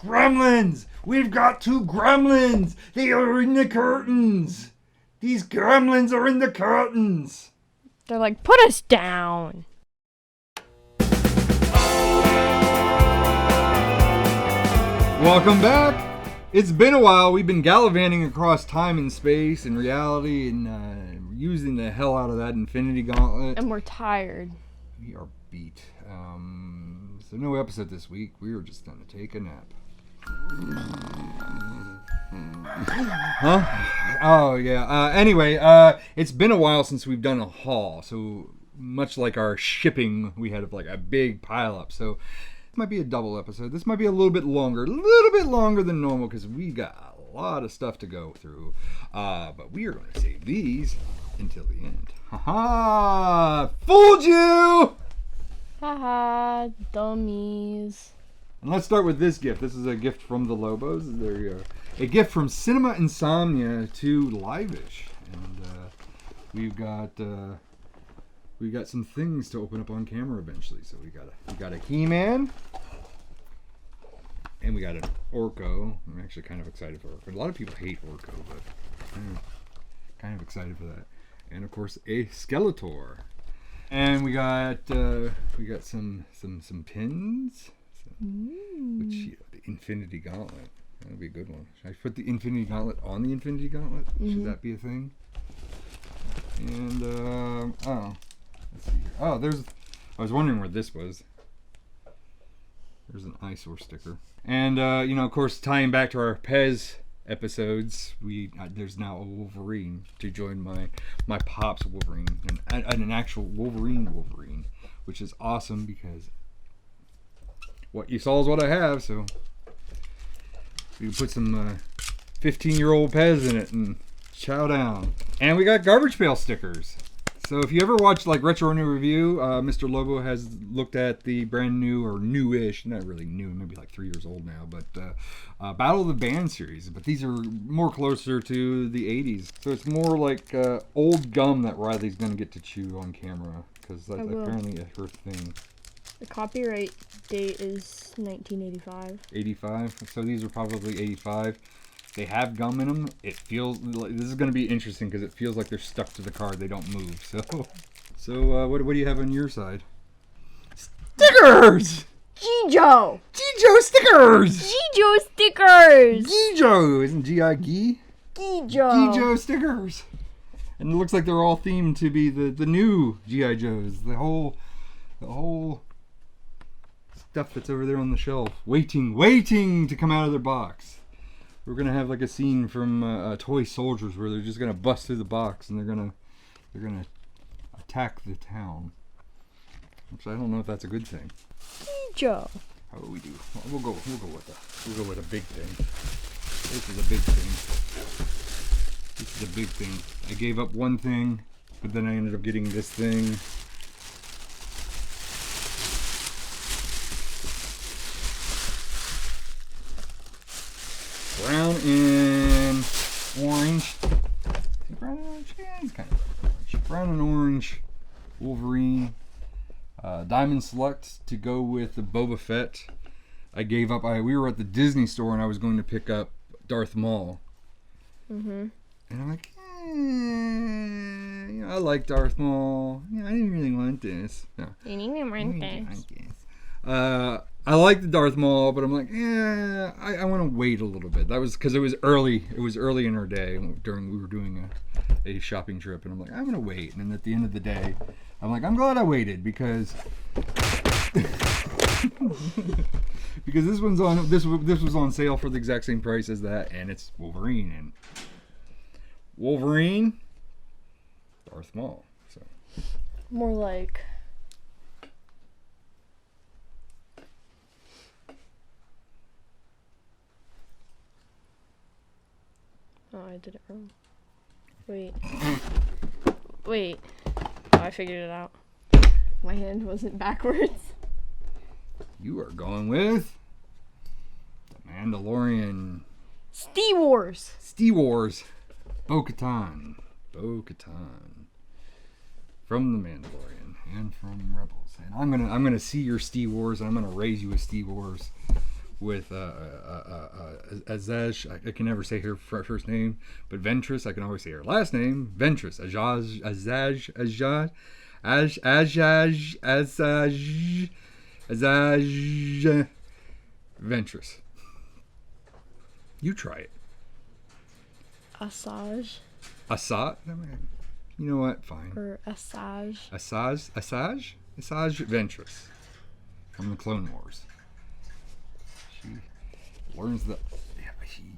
gremlins! We've got 2 gremlins! They are in the curtains! These gremlins are in the curtains! They're like, put us down! Welcome back! It's been a while. We've been gallivanting across time and space and reality and using the hell out of that Infinity Gauntlet. And we're tired. We are beat. So no episode this week. We were just going to take a nap. Huh? Oh, yeah. Anyway, it's been a while since we've done a haul. So much like our shipping, we had like a big pile up. So this might be a double episode. This might be a little bit longer than normal because we got a lot of stuff to go through. But we are going to save these until the end. Ha-ha! Fooled you! Haha, dummies. And let's start with this gift. This is a gift from the Lobos. There you go. A gift from Cinema Insomnia to Livish. And we've got some things to open up on camera eventually. So we got a He-Man. And we got an Orko. I'm actually kind of excited for Orko. A lot of people hate Orko, but I'm kind of excited for that. And of course a Skeletor. And we got some pins. Which the Infinity Gauntlet. That'd be a good one. Should I put the Infinity Gauntlet on the Infinity Gauntlet? Should that be a thing? And let's see here. Oh, I was wondering where this was. There's an eyesore sticker. And of course, tying back to our Pez episodes, there's now a Wolverine to join my Pops Wolverine, and an actual Wolverine, which is awesome because what you saw is what I have, so we can put some 15-year-old Pez in it and chow down. And we got Garbage Pail stickers. So if you ever watch like Retro New Review, Mr. Lobo has looked at the brand new, or newish, not really new, maybe like 3 years old now, but Battle of the Band series. But these are more closer to the 80s. So it's more like old gum that Riley's going to get to chew on camera, because that's apparently her thing. The copyright date is 1985. 85? So these are probably 85. They have gum in them. It feels like this is going to be interesting because it feels like they're stuck to the card. They don't move. So what do you have on your side? Stickers! Gijo! Gijo stickers! Gijo stickers! Gijo! Isn't G-I G? Gijo! Gijo stickers. And it looks like they're all themed to be the new G.I. Joes. The whole stuff that's over there on the shelf. Waiting to come out of their box. We're gonna have like a scene from Toy Soldiers where they're just gonna bust through the box and they're gonna attack the town. Which I don't know if that's a good thing. Gijo. How will we do? Well, we'll go with a big thing. This is a big thing. I gave up one thing, but then I ended up getting this thing. Brown and orange. Brown and orange? Yeah, he's kind of orange. Brown and orange Wolverine. Diamond Select to go with the Boba Fett. I gave up. We were at the Disney store and I was going to pick up Darth Maul. And I'm like, I like Darth Maul. I didn't really want this. No. You didn't want this. I like the Darth Maul, but I'm like, I want to wait a little bit. That was because it was early. It was early in our day we were doing a shopping trip, and I'm like, I'm gonna wait. And then at the end of the day, I'm like, I'm glad I waited because because this was on sale for the exact same price as that, and it's Wolverine and Darth Maul. So more like. Oh, I did it wrong. Wait. Oh, I figured it out. My hand wasn't backwards. You are going with the Mandalorian. Steewars. Bo-Katan. From the Mandalorian and from Rebels. And I'm gonna see your Steewars and I'm gonna raise you a Steewars Azaj. I can never say her first name, but Ventress, I can always say her last name. Ventress. Azaj. Ventress. You try it. Asajj. Assad? You know what? Fine. Or Asajj. Asajj Ventress. From the Clone Wars. She learns the... Yeah,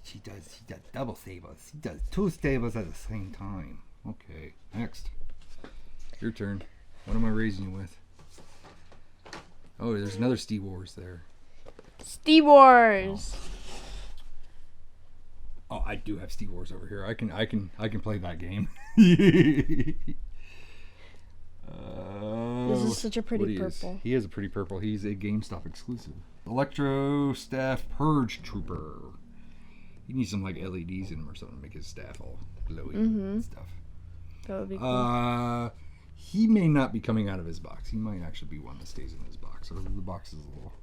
she does double sabers. She does 2 sabers at the same time. Okay, next. Your turn. What am I raising you with? Oh, there's another Stee Wars there. Stee Wars. Oh, I do have Stee Wars over here. I can play that game. This is such a pretty what purple. He is a pretty purple. He's a GameStop exclusive. Electro Staff Purge Trooper. He needs some like LEDs in him or something to make his staff all glowy and stuff. That would be cool. He may not be coming out of his box. He might actually be one that stays in his box. Or the box is a little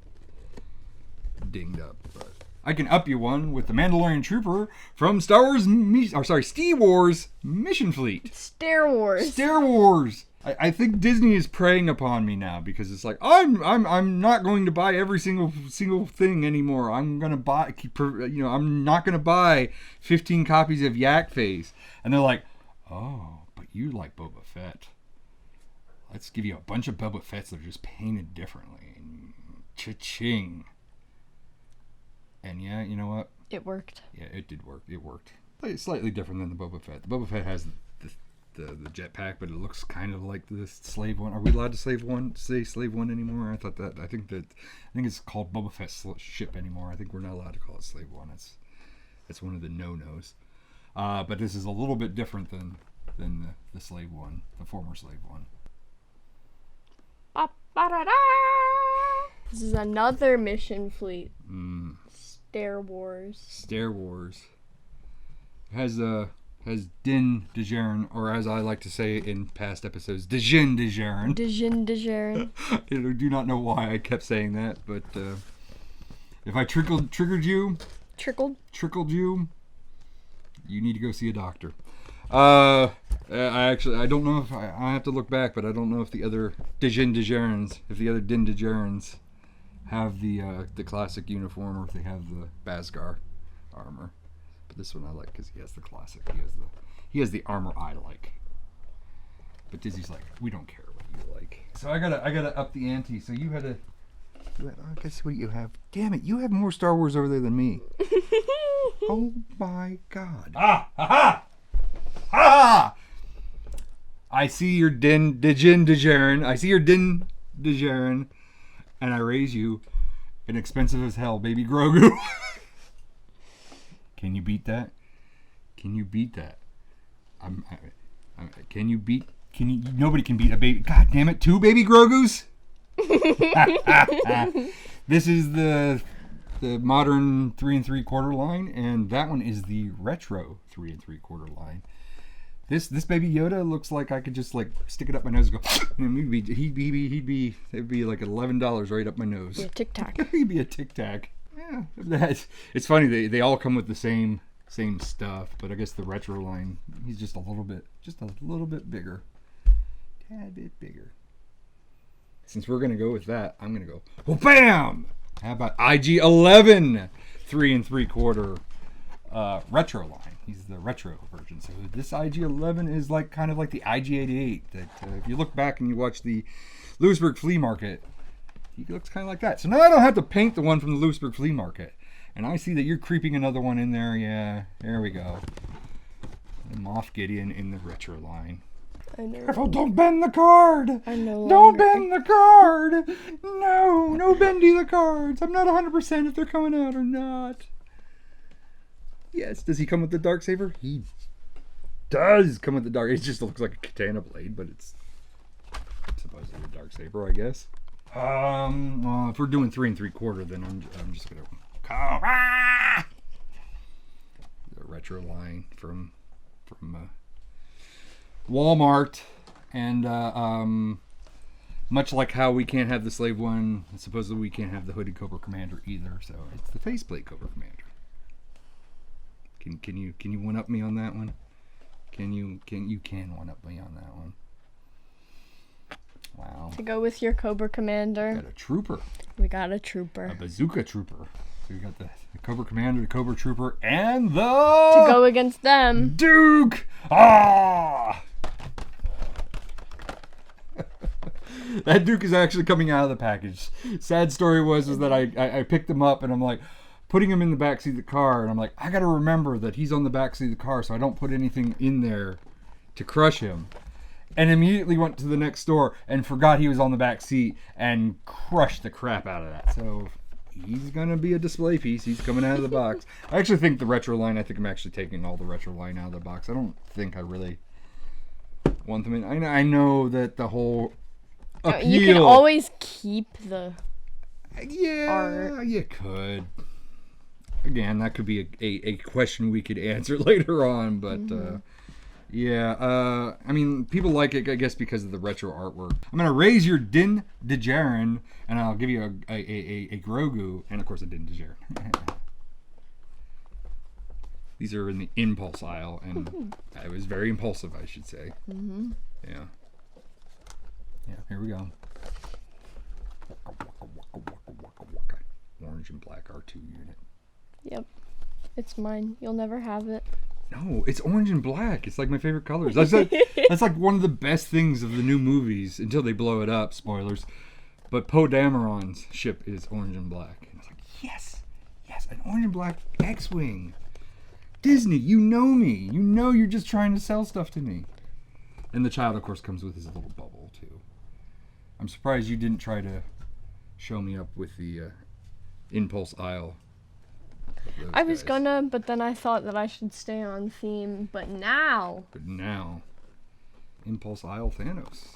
dinged up, but I can up you one with the Mandalorian Trooper from Stee Wars Mission Fleet. Star Wars. Star Wars. I think Disney is preying upon me now because it's like I'm not going to buy every single thing anymore. I'm gonna buy, I'm not gonna buy 15 copies of Yak Face, and they're like, oh, but you like Boba Fett. Let's give you a bunch of Boba Fetts that are just painted differently. Cha-ching. And yeah, you know what? It worked. Yeah, it did work. It worked. But it's slightly different than the Boba Fett. The Boba Fett has the jetpack, but it looks kind of like the slave one. Are we allowed to say slave one anymore? I think it's called Boba Fett ship anymore. I think we're not allowed to call it slave one. It's one of the no-nos. But this is a little bit different than the slave one, the former slave one. Ba-ba-da-da! This is another Mission Fleet. Star Wars. Star Wars. Has Din Djarin, or as I like to say in past episodes, Djinn Djarin. Djinn Djarin. I do not know why I kept saying that, but if I triggered you, you need to go see a doctor. I don't know if I have to look back, but I don't know if the other Din Djarins have the classic uniform or if they have the Beskar armor. But this one I like because he has the classic. He has the armor I like. But Disney's like, we don't care what you like. So I gotta up the ante. So you had guess what you have? Damn it! You have more Star Wars over there than me. Oh my God! Ha ha ha! I see your Din Djarin. I see your Din Djarin, and I raise you an expensive as hell baby Grogu. Can you beat that? Nobody can beat a baby. God damn it, 2 baby Grogus? This is the modern 3 3/4 line, and that one is the retro 3 3/4 line. This baby Yoda looks like I could just like stick it up my nose and go, and it'd be like $11 right up my nose. Be a Tic Tac. He'd be a Tic Tac. Yeah, it's funny. They all come with the same stuff, but I guess the retro line, he's just a little bit bigger, tad bit bigger. Since we're gonna go with that, I'm gonna go. Well, bam! How about IG-11 3 3/4 retro line? He's the retro version. So this IG-11 is kind of like the IG-88. That if you look back and you watch the Lewisburg Flea Market, he looks kind of like that. So now I don't have to paint the one from the Lewisburg Flea Market. And I see that you're creeping another one in there. Yeah, there we go. The Moff Gideon in the retro line. Careful, don't bend the card. Don't bend the card. No bendy the cards. I'm not 100% if they're coming out or not. Yes, does he come with the Darksaber? He does come with the Dark. It just looks like a katana blade, but it's supposedly a Darksaber, I guess. Well, if we're doing 3 3/4, then I'm just gonna call the retro line from Walmart, and Much like how we can't have the Slave One, supposedly we can't have the Hooded Cobra Commander either. So it's the Faceplate Cobra Commander. Can you one up me on that one? Can you one up me on that one? Wow. To go with your Cobra Commander, Got a trooper. we got a trooper. A bazooka trooper. So you got the Cobra Commander, the Cobra Trooper, and the... To go against them. Duke! Ah! That Duke is actually coming out of the package. Sad story was that I picked him up and I'm like, putting him in the backseat of the car, and I'm like, I gotta remember that he's on the backseat of the car so I don't put anything in there to crush him. And immediately went to the next store and forgot he was on the back seat and crushed the crap out of that. So he's gonna be a display piece. He's coming out of the box. I actually think the retro line, I think I'm actually taking all the retro line out of the box. I don't think I really want them in. I know that the whole appeal... You can always keep the Yeah, art. you could. Again, that could be a question we could answer later on, but yeah, I mean, people like it, I guess, because of the retro artwork. I'm gonna raise your Din Djarin, and I'll give you a Grogu, and of course a Din Djarin. These are in the impulse aisle, and I was very impulsive, I should say. Yeah. Yeah, here we go. Orange and black R2 unit. Yep. It's mine. You'll never have it. No, it's orange and black. It's like my favorite colors. That's like one of the best things of the new movies until they blow it up. Spoilers. But Poe Dameron's ship is orange and black. And I was like, yes, an orange and black X-Wing. Disney, you know me. You know you're just trying to sell stuff to me. And the child, of course, comes with his little bubble, too. I'm surprised you didn't try to show me up with the impulse aisle. I was gonna, but then I thought that I should stay on theme. But now, impulse aisle Thanos.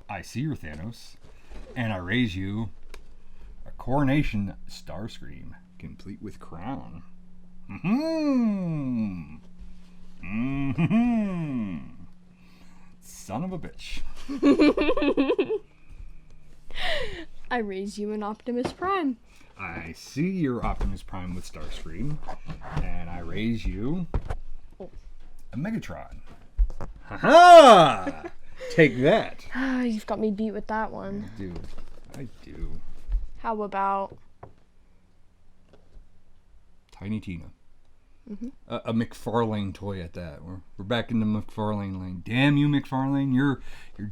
I see your Thanos, and I raise you a Coronation Starscream, complete with crown. Son of a bitch. I raise you an Optimus Prime. I see your Optimus Prime with Starscream, and I raise you a Megatron. Ha-ha! Take that. You've got me beat with that one. I do. How about Tiny Tina. A McFarlane toy at that. We're back in the McFarlane lane. Damn you, McFarlane! You're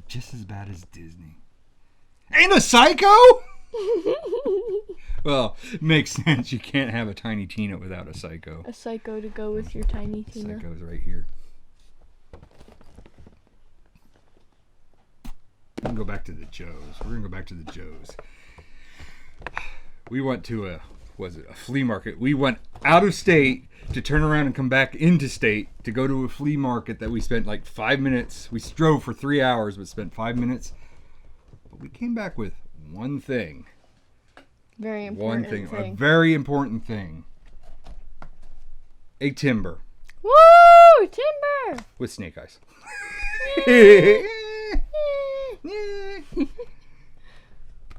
just as bad as Disney. Ain't a Psycho? Well, it makes sense. You can't have a Tiny Tina without a Psycho. a Psycho to go with your Tiny Tina? Psycho's right here. We're gonna go back to the Joes. We went to a flea market. We went out of state to turn around and come back into state to go to a flea market that we spent like 5 minutes. We drove for 3 hours, but spent 5 minutes. But we came back with one thing. Very important thing. A very important thing. A timber. Woo! Timber! With snake eyes.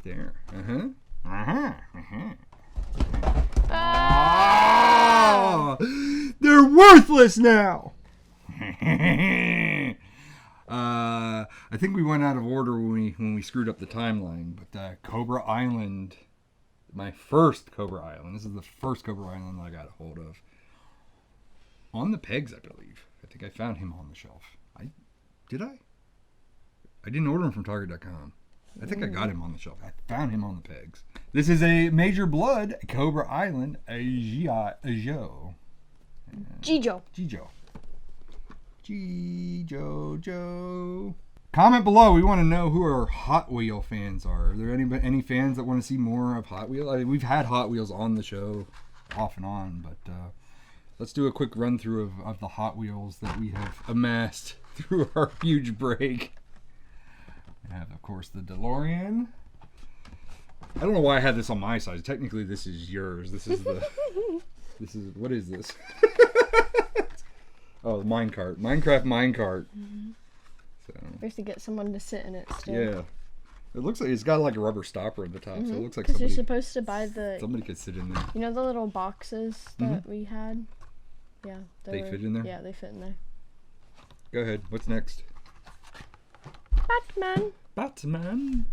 There. They're worthless now. I think we went out of order when we screwed up the timeline. But Cobra Island, my first Cobra Island. This is the first Cobra Island that I got a hold of. On the pegs, I believe. I think I found him on the shelf. Did I? I didn't order him from Target.com. I think I got him on the shelf. I found him on the pegs. This is a Major Blood Cobra Island Jijo. Jijo. Comment below. We want to know who our Hot Wheel fans are. Are there any fans that want to see more of Hot Wheels? I mean, we've had Hot Wheels on the show off and on, but let's do a quick run through of the Hot Wheels that we have amassed through our huge break. I have, of course, the DeLorean. I don't know why I had this on my side. Technically, this is yours. What is this? Oh, the Minecart. Minecraft Minecart. We have to get someone to sit in it still. Yeah. It looks like it's got like a rubber stopper at the top, so it looks like Because you're somebody, supposed to buy the, somebody could sit in there. you know, the little boxes that we had. Yeah, They fit in there? Yeah, they fit in there. Go ahead. What's next? Batman. Batman.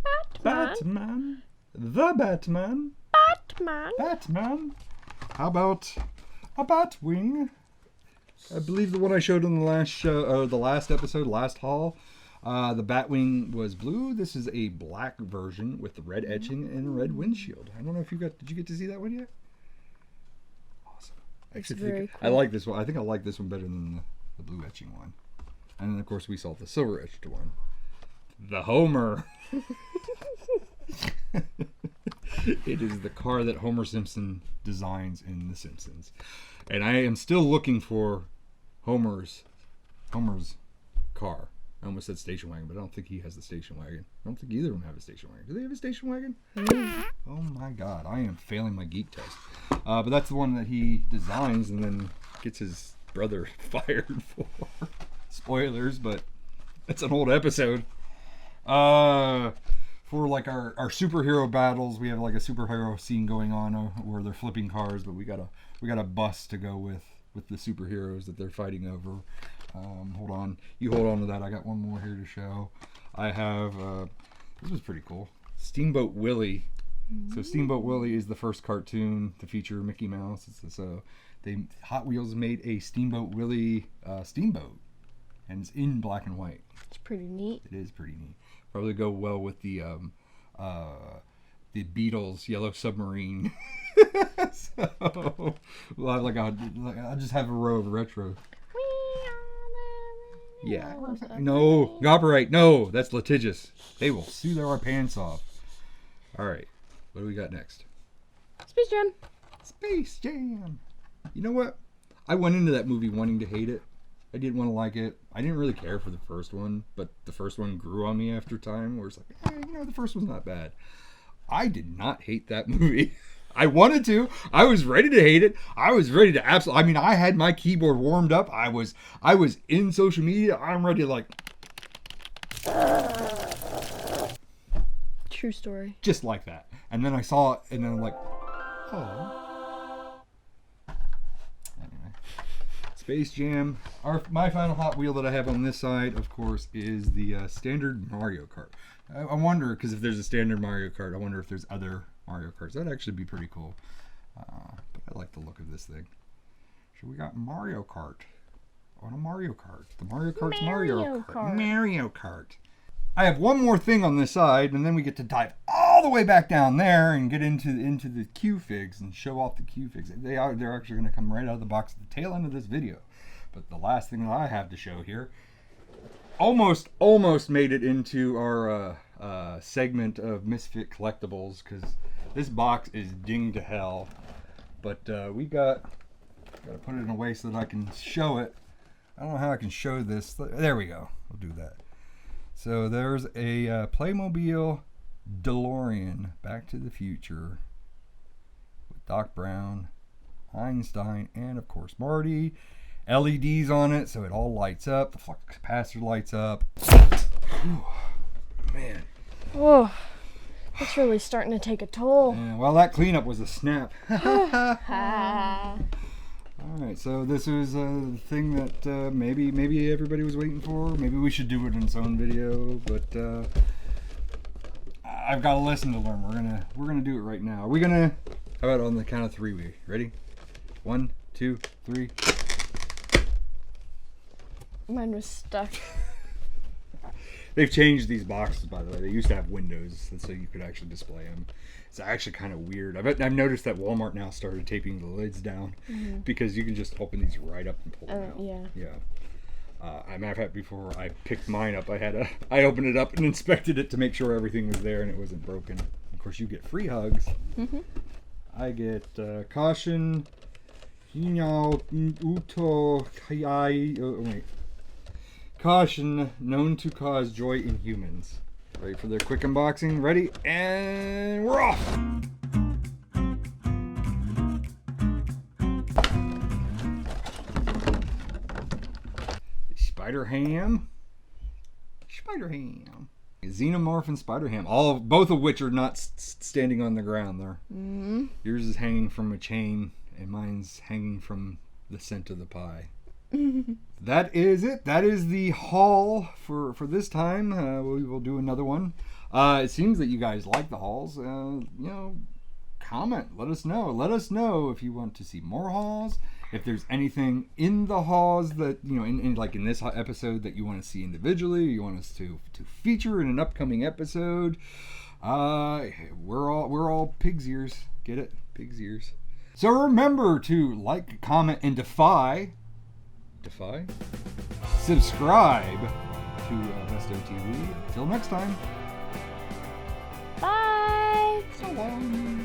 Batman. Batman. The Batman. Batman. Batman. How about a Batwing? I believe the one I showed in the last show, the last episode, last haul. The Batwing was blue. This is a black version with the red etching and a red windshield. I don't know if you got. Did you get to see that one yet? Awesome. Actually, very I like this one. I think I like this one better than the blue etching one. And then of course we saw the silver etched one. The Homer. It is the car that Homer Simpson designs in The Simpsons, and I am still looking for Homer's car. I almost said station wagon, but I don't think he has the station wagon. I don't think either of them have a station wagon. Do they have a station wagon? Oh my God, I am failing my geek test. But that's the one that he designs and then gets his brother fired for. Spoilers, but it's an old episode. For like our superhero battles, we have like a superhero scene going on where they're flipping cars, but we got a bus to go with the superheroes that they're fighting over. Hold on, you hold on to that. I got one more here to show. I have this was pretty cool. Steamboat Willie. So Steamboat Willie is the first cartoon to feature Mickey Mouse. So Hot Wheels made a Steamboat Willie steamboat, and it's in black and white. It's pretty neat. It is pretty neat. Probably go well with the Beatles Yellow Submarine. So we'll have I'll just have a row of retro. Yeah. No, copyright. No, that's litigious. They will sue our pants off. All right. What do we got next? Space Jam. Space Jam. You know what? I went into that movie wanting to hate it. I didn't want to like it. I didn't really care for the first one, but the first one grew on me after time, where it's like, the first one's not bad. I did not hate that movie. I wanted to. I was ready to hate it. I was ready to absolutely. I mean, I had my keyboard warmed up. I was in social media. I'm ready to like. True story. Just like that. And then I saw it, and then I'm like, oh. Space Jam. My final Hot Wheel that I have on this side, of course, is the standard Mario Kart. I wonder, because if there's a standard Mario Kart, I wonder if there's other Mario Karts. That'd actually be pretty cool. But I like the look of this thing. So we got Mario Kart on a Mario Kart. The Mario Kart's Mario Kart. Mario Kart. I have one more thing on this side, and then we get to dive all the way back down there and get into the Q-Figs and show off the Q-Figs. They're actually going to come right out of the box at the tail end of this video. But the last thing that I have to show here almost made it into our segment of Misfit Collectibles, because this box is dinged to hell. But we got to put it in a way so that I can show it. I don't know how I can show this. There we go. We'll do that. So there's a Playmobil DeLorean, Back to the Future, with Doc Brown, Einstein, and of course Marty. LEDs on it, so it all lights up. The flux capacitor lights up. Whew, man. Whoa, that's really starting to take a toll. Yeah, well, that cleanup was a snap. Ah. Alright, so this is a thing that maybe everybody was waiting for. Maybe we should do it in its own video, but I've got a lesson to learn. We're gonna do it right now. How about on the count of three? We ready? 1, 2, 3. Mine was stuck. They've changed these boxes, by the way. They used to have windows, so you could actually display them. It's actually kind of weird. I've noticed that Walmart now started taping the lids down, because you can just open these right up and pull them out. Yeah. As a matter of fact, before I picked mine up, I opened it up and inspected it to make sure everything was there and it wasn't broken. Of course, you get free hugs. I get caution. Caution, known to cause joy in humans. Ready for their quick unboxing? Ready? And we're off! Spider Ham. Xenomorph and Spider Ham, both of which are not standing on the ground there. Mm-hmm. Yours is hanging from a chain, and mine's hanging from the scent of the pie. That is it. That is the haul for this time. We will do another one. It seems that you guys like the hauls. Comment. Let us know. Let us know if you want to see more hauls. If there's anything in the hauls that, in this episode that you want to see individually, or you want us to feature in an upcoming episode. We're all pig's ears. Get it? Pig's ears. So remember to like, comment, and subscribe to Vesto TV. Till next time. Bye. So long.